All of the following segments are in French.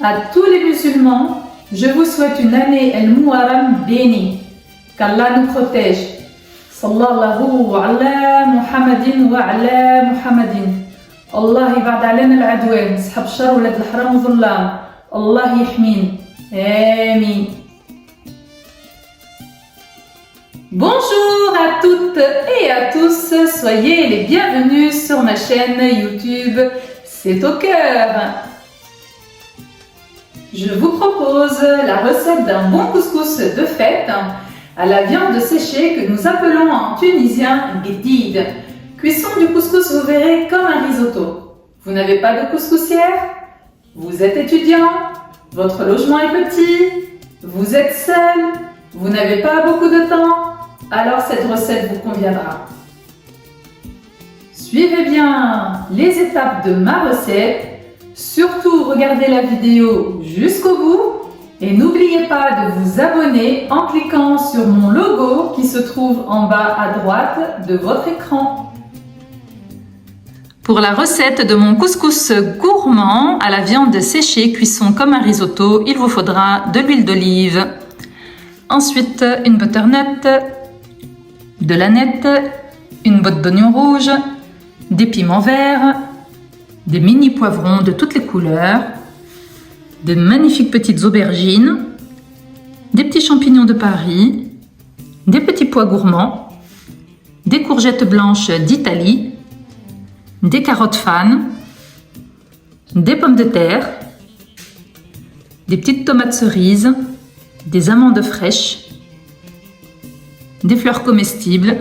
À tous les musulmans, je vous souhaite une année El-Muharram bénie. Qu'Allah nous protège. Sallallahu ala Muhammadin wa ala Muhammadin. Allah يبعد علينا العدوان. صحاب الشر ولاد الحرام والظلام. الله يحمينا. آمين. Bonjour à toutes et à tous, soyez les bienvenus sur ma chaîne YouTube C'est au cœur. Je vous propose la recette d'un bon couscous de fête à la viande séchée que nous appelons en tunisien gdid. Cuisson du couscous, vous verrez, comme un risotto. Vous n'avez pas de couscoussière? Vous êtes étudiant? Votre logement est petit? Vous êtes seul? Vous n'avez pas beaucoup de temps? Alors cette recette vous conviendra. Suivez bien les étapes de ma recette. Surtout, regardez la vidéo jusqu'au bout et n'oubliez pas de vous abonner en cliquant sur mon logo qui se trouve en bas à droite de votre écran. Pour la recette de mon couscous gourmand à la viande séchée, cuisson comme un risotto, il vous faudra de l'huile d'olive. Ensuite, une butternut, de l'aneth, une botte d'oignons rouges, des piments verts, des mini poivrons de toutes les couleurs, de magnifiques petites aubergines, des petits champignons de Paris, des petits pois gourmands, des courgettes blanches d'Italie, des carottes fanes, des pommes de terre, des petites tomates cerises, des amandes fraîches, des fleurs comestibles,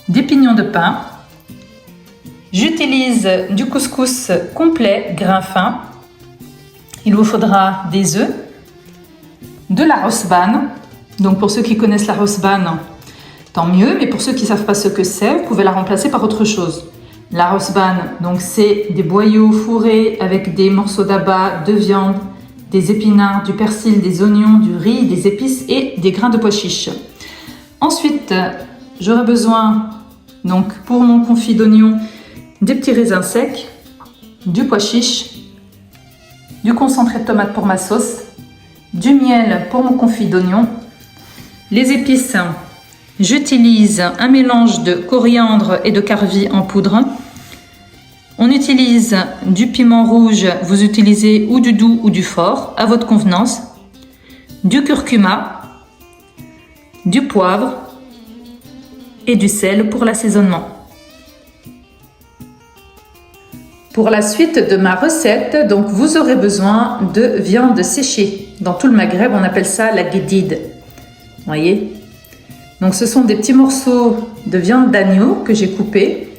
des pignons de pin. J'utilise du couscous complet, grain fin. Il vous faudra des œufs, de la rosban. Donc pour ceux qui connaissent la rosban, tant mieux, mais pour ceux qui ne savent pas ce que c'est, vous pouvez la remplacer par autre chose. La rosban, donc c'est des boyaux fourrés avec des morceaux d'abat, de viande, des épinards, du persil, des oignons, du riz, des épices et des grains de pois chiches. Ensuite, j'aurai besoin, donc pour mon confit d'oignon, des petits raisins secs, du pois chiche, du concentré de tomate pour ma sauce, du miel pour mon confit d'oignon. Les épices, j'utilise un mélange de coriandre et de carvi en poudre. On utilise du piment rouge, vous utilisez ou du doux ou du fort, à votre convenance, du curcuma, du poivre et du sel pour l'assaisonnement. Pour la suite de ma recette, donc vous aurez besoin de viande séchée. Dans tout le Maghreb, on appelle ça la gdid. Voyez? Donc ce sont des petits morceaux de viande d'agneau que j'ai coupés,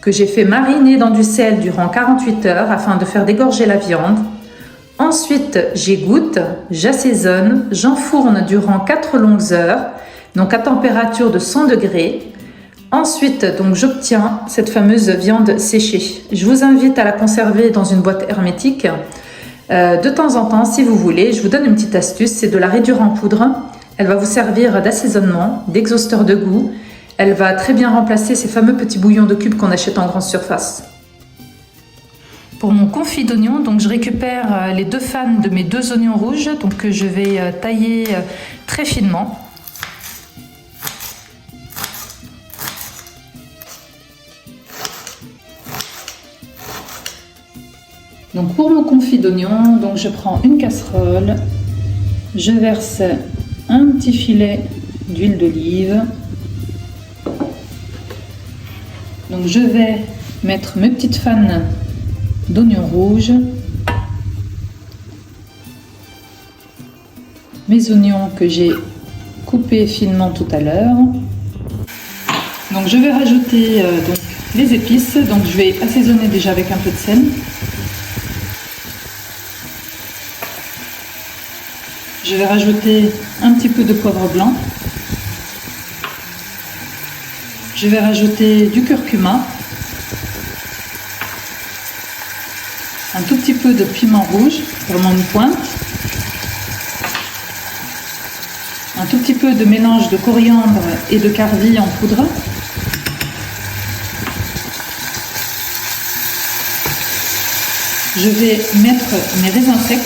que j'ai fait mariner dans du sel durant 48 heures afin de faire dégorger la viande. Ensuite, j'égoutte, j'assaisonne, j'enfourne durant 4 longues heures, donc à température de 100 degrés. Ensuite, donc j'obtiens cette fameuse viande séchée. Je vous invite à la conserver dans une boîte hermétique. De temps en temps, si vous voulez, je vous donne une petite astuce, c'est de la réduire en poudre. Elle va vous servir d'assaisonnement, d'exhausteur de goût. Elle va très bien remplacer ces fameux petits bouillons de cubes qu'on achète en grande surface. Pour mon confit d'oignons, donc je récupère les 2 fans de mes 2 oignons rouges, donc que je vais tailler très finement. Donc pour mon confit d'oignon, donc je prends une casserole, je verse un petit filet d'huile d'olive. Donc je vais mettre mes petites fans d'oignons rouges, mes oignons que j'ai coupés finement tout à l'heure. Donc je vais rajouter donc, les épices, donc je vais assaisonner déjà avec un peu de sel. Je vais rajouter un petit peu de poivre blanc. Je vais rajouter du curcuma. Un tout petit peu de piment rouge, vraiment une pointe. Un tout petit peu de mélange de coriandre et de carvi en poudre. Je vais mettre mes raisins secs.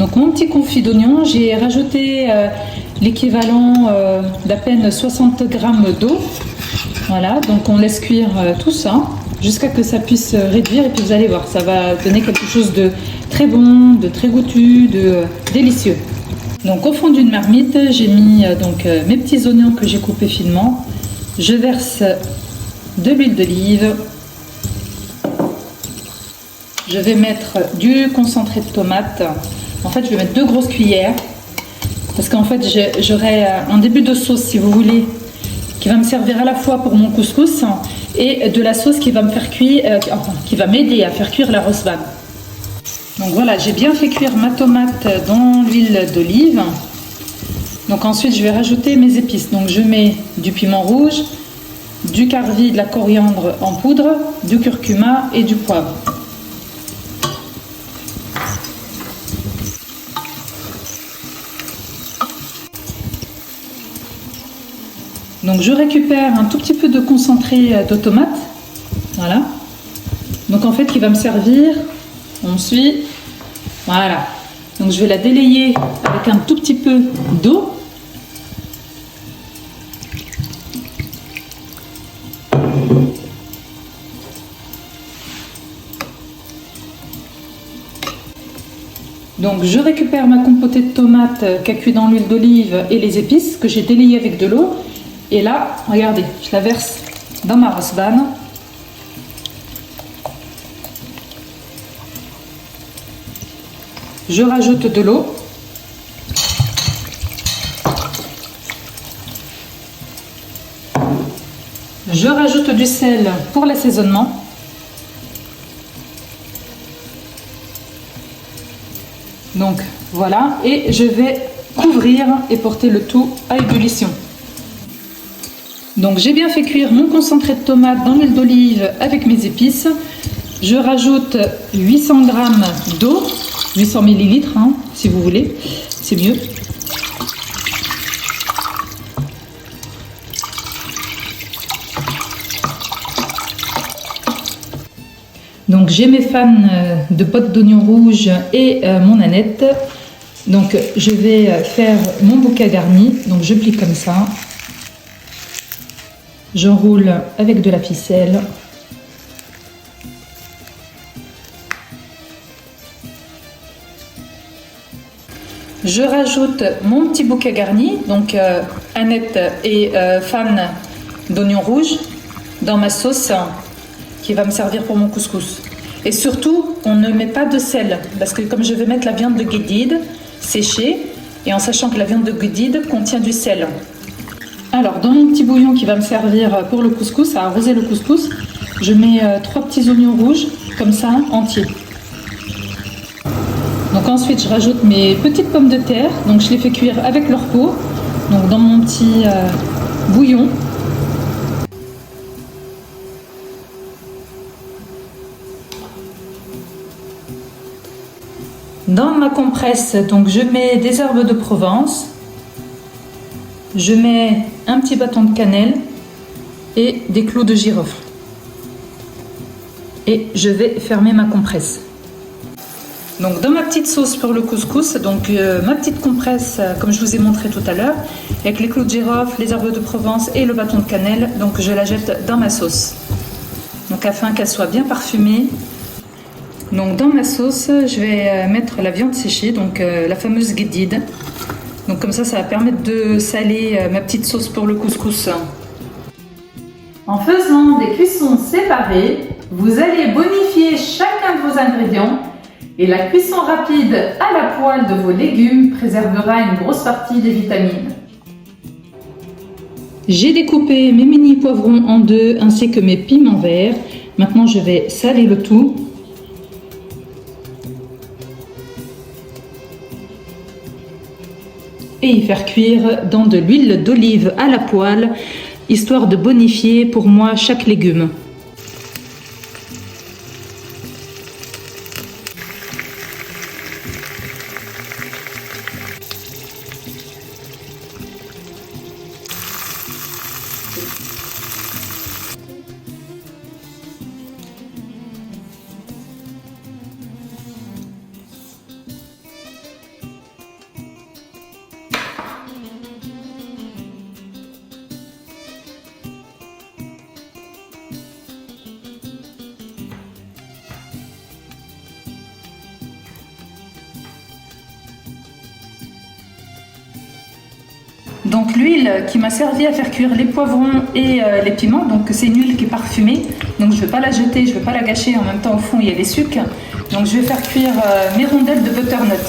Donc mon petit confit d'oignon, j'ai rajouté l'équivalent d'à peine 60 g d'eau. Voilà, donc on laisse cuire tout ça jusqu'à ce que ça puisse réduire et puis vous allez voir, ça va donner quelque chose de très bon, de très goûtu, de délicieux. Donc au fond d'une marmite, j'ai mis mes petits oignons que j'ai coupés finement. Je verse de l'huile d'olive. Je vais mettre du concentré de tomate. En fait, je vais mettre 2 grosses cuillères parce qu'en fait, j'aurai un début de sauce, si vous voulez, qui va me servir à la fois pour mon couscous et de la sauce qui va me faire cuire, qui va m'aider à faire cuire la rosban. Donc voilà, j'ai bien fait cuire ma tomate dans l'huile d'olive. Donc ensuite, je vais rajouter mes épices. Donc je mets du piment rouge, du carvi, de la coriandre en poudre, du curcuma et du poivre. Donc je récupère un tout petit peu de concentré de tomate. Voilà. Donc en fait, qui va me servir. On suit. Voilà. Donc je vais la délayer avec un tout petit peu d'eau. Donc je récupère ma compotée de tomates qui a cuit dans l'huile d'olive et les épices que j'ai délayées avec de l'eau. Et là, regardez, je la verse dans ma rosban. Je rajoute de l'eau. Je rajoute du sel pour l'assaisonnement. Donc voilà, et je vais couvrir et porter le tout à ébullition. Donc j'ai bien fait cuire mon concentré de tomate dans l'huile d'olive avec mes épices. Je rajoute 800 g d'eau, 800 ml si vous voulez, c'est mieux. Donc j'ai mes fans de potes d'oignons rouges et mon aneth. Donc je vais faire mon bouquet garni. Donc je plie comme ça. J'enroule avec de la ficelle. Je rajoute mon petit bouquet garni, donc aneth et fan d'oignons rouges dans ma sauce qui va me servir pour mon couscous. Et surtout, on ne met pas de sel parce que comme je vais mettre la viande de guédide séchée et en sachant que la viande de guédide contient du sel. Alors, dans mon petit bouillon qui va me servir pour le couscous, à arroser le couscous, je mets 3 petits oignons rouges, comme ça, entiers. Donc ensuite, je rajoute mes petites pommes de terre. Donc je les fais cuire avec leur peau, donc dans mon petit bouillon. Dans ma compresse, donc je mets des herbes de Provence. Je mets un petit bâton de cannelle et des clous de girofle. Et je vais fermer ma compresse. Donc dans ma petite sauce pour le couscous, donc ma petite compresse comme je vous ai montré tout à l'heure, avec les clous de girofle, les herbes de Provence et le bâton de cannelle, donc je la jette dans ma sauce. Donc afin qu'elle soit bien parfumée. Donc dans ma sauce, je vais mettre la viande séchée, donc la fameuse guédide. Donc comme ça va permettre de saler ma petite sauce pour le couscous. En faisant des cuissons séparées, vous allez bonifier chacun de vos ingrédients et la cuisson rapide à la poêle de vos légumes préservera une grosse partie des vitamines. J'ai découpé mes mini poivrons en deux ainsi que mes piments verts. Maintenant je vais saler le tout. Et y faire cuire dans de l'huile d'olive à la poêle, histoire de bonifier pour moi chaque légume. Donc l'huile qui m'a servi à faire cuire les poivrons et les piments, donc c'est une huile qui est parfumée, donc je ne vais pas la jeter, je ne vais pas la gâcher, en même temps au fond il y a les sucres. Donc je vais faire cuire mes rondelles de butternut.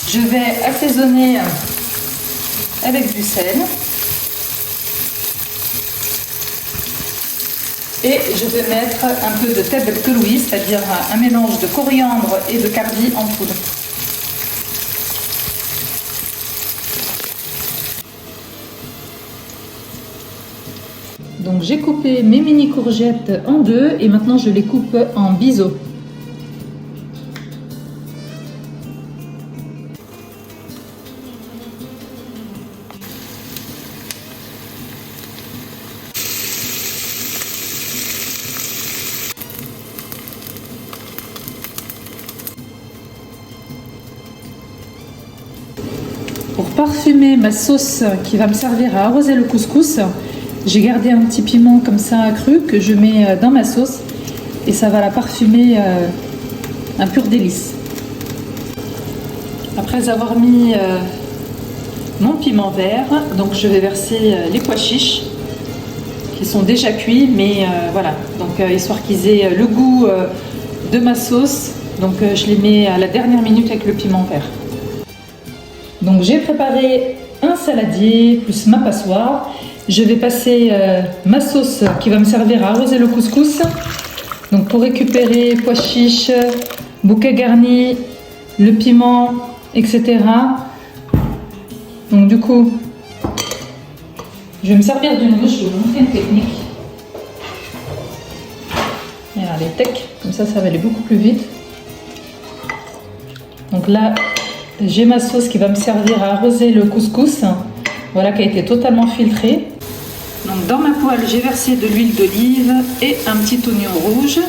Je vais assaisonner avec du sel. Et je vais mettre un peu de tebel keloui, c'est-à-dire un mélange de coriandre et de cardi en poudre. Donc j'ai coupé mes mini courgettes en deux et maintenant je les coupe en biseaux. Pour parfumer ma sauce qui va me servir à arroser le couscous, j'ai gardé un petit piment comme ça cru que je mets dans ma sauce et ça va la parfumer un pur délice. Après avoir mis mon piment vert, donc je vais verser les pois chiches qui sont déjà cuits, mais voilà, donc histoire qu'ils aient le goût de ma sauce, donc je les mets à la dernière minute avec le piment vert. Donc j'ai préparé un saladier plus ma passoire. Je vais passer ma sauce qui va me servir à arroser le couscous. Donc pour récupérer pois chiches, bouquet garni, le piment, etc. Donc du coup, je vais me servir d'une louche, je vais vous montrer une technique. Regardez, tac, comme ça va aller beaucoup plus vite. Donc là, j'ai ma sauce qui va me servir à arroser le couscous. Voilà, qui a été totalement filtrée. Donc dans ma poêle, j'ai versé de l'huile d'olive et un petit oignon rouge.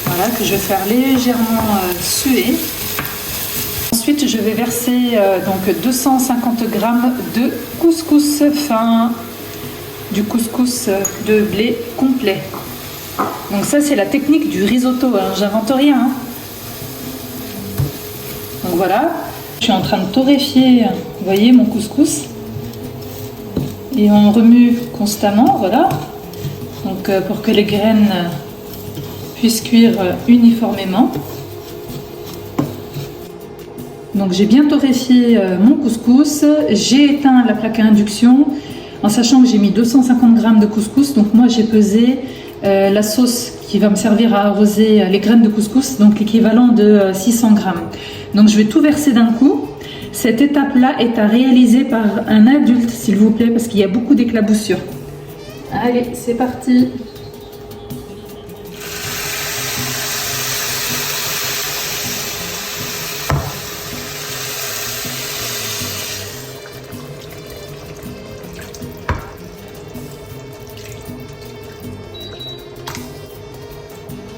Voilà, que je vais faire légèrement suer. Ensuite, je vais verser donc 250 g de couscous fin, du couscous de blé complet. Donc ça, c'est la technique du risotto, hein. J'invente rien. Hein. Donc voilà, je suis en train de torréfier, vous voyez, mon couscous. Et on remue constamment, voilà. Donc pour que les graines puissent cuire uniformément. Donc j'ai bien torréfié mon couscous. J'ai éteint la plaque à induction en sachant que j'ai mis 250 g de couscous. Donc moi j'ai pesé la sauce qui va me servir à arroser les graines de couscous, donc l'équivalent de 600 g. Donc je vais tout verser d'un coup. Cette étape-là est à réaliser par un adulte, s'il vous plaît, parce qu'il y a beaucoup d'éclaboussures. Allez, c'est parti.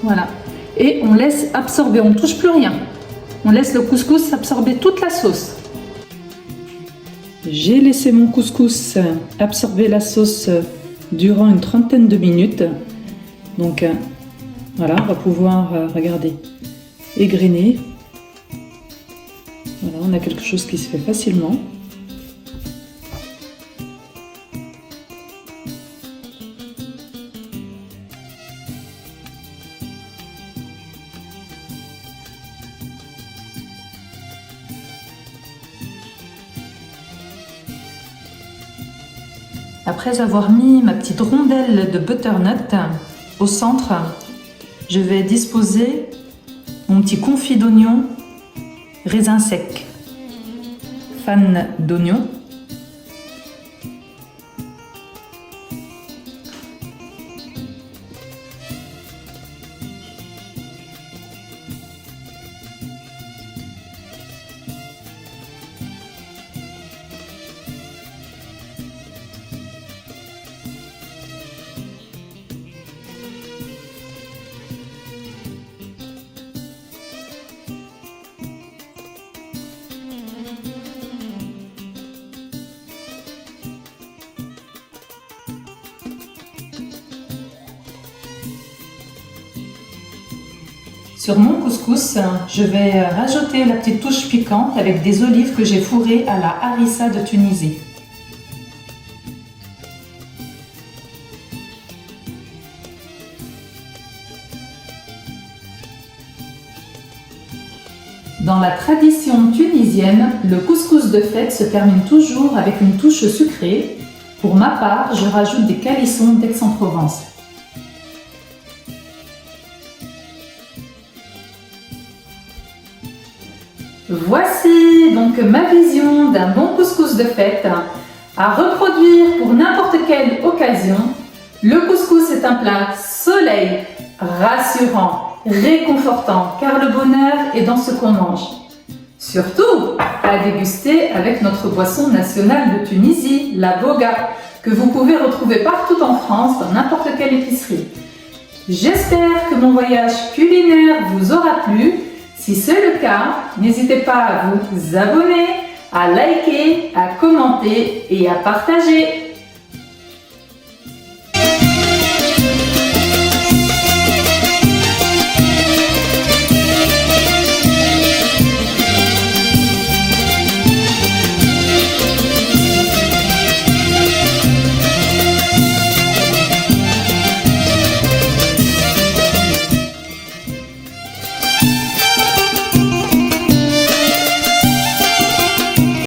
Voilà. Et on laisse absorber, on ne touche plus rien. On laisse le couscous absorber toute la sauce. J'ai laissé mon couscous absorber la sauce durant une trentaine de minutes. Donc voilà, on va pouvoir regarder, égrener. Voilà, on a quelque chose qui se fait facilement. Après avoir mis ma petite rondelle de butternut au centre, je vais disposer mon petit confit d'oignon, raisin sec, fan d'oignon. Sur mon couscous, je vais rajouter la petite touche piquante avec des olives que j'ai fourrées à la harissa de Tunisie. Dans la tradition tunisienne, le couscous de fête se termine toujours avec une touche sucrée. Pour ma part, je rajoute des calissons d'Aix-en-Provence. Voici donc ma vision d'un bon couscous de fête à reproduire pour n'importe quelle occasion. Le couscous est un plat soleil, rassurant, réconfortant, car le bonheur est dans ce qu'on mange. Surtout à déguster avec notre boisson nationale de Tunisie, la boga, que vous pouvez retrouver partout en France dans n'importe quelle épicerie. J'espère que mon voyage culinaire vous aura plu. Si c'est le cas, n'hésitez pas à vous abonner, à liker, à commenter et à partager.